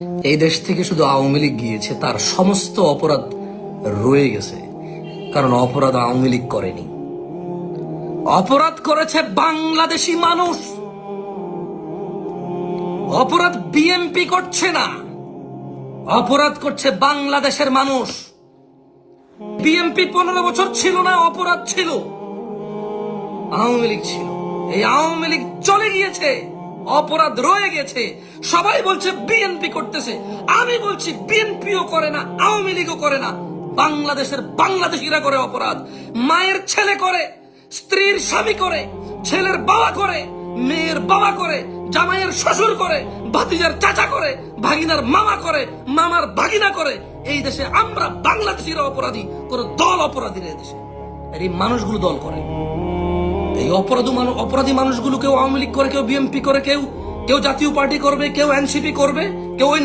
এই দেশ থেকে শুধু আওয়ামী লীগ গিয়েছে, তার সমস্ত অপরাধ রয়ে গেছে। কারণ অপরাধ আওয়ামী লীগ করেনি, অপরাধ করেছে বাংলাদেশি মানুষ। অপরাধ বিএনপি করছে না, অপরাধ করছে বাংলাদেশের মানুষ। বিএনপি 15 বছর ছিল না, অপরাধ ছিল, আওয়ামী লীগ ছিল। এই আওয়ামী লীগ চলে গিয়েছে, অপরাধ রয়ে গেছে। সবাই বলছে বিএনপি করতেছে, আমি বলছি বিএনপিও করে না, আওয়ামী লীগও করে না, বাংলাদেশের বাংলাদেশিরা করে অপরাধ। মায়ের ছেলে করে, স্ত্রীর স্বামী করে, ছেলের বাবা করে, মেয়ের বাবা করে, জামাইয়ের শ্বশুর করে, ভাতিজার চাচা করে, ভাগিনার মামা করে, মামার ভাগিনা করে। এই দেশে আমরা বাংলাদেশিরা অপরাধী, কোন দল অপরাধী এই দেশে। আর এই মানুষগুলো দল করে, এই অপরাধী মানুষগুলো কেউ আওয়ামী লীগ করে, কেউ বিএনপি করে, কেউ জাতীয় পার্টি করবে, কেউ এনসিপি করবে, কেউ ওই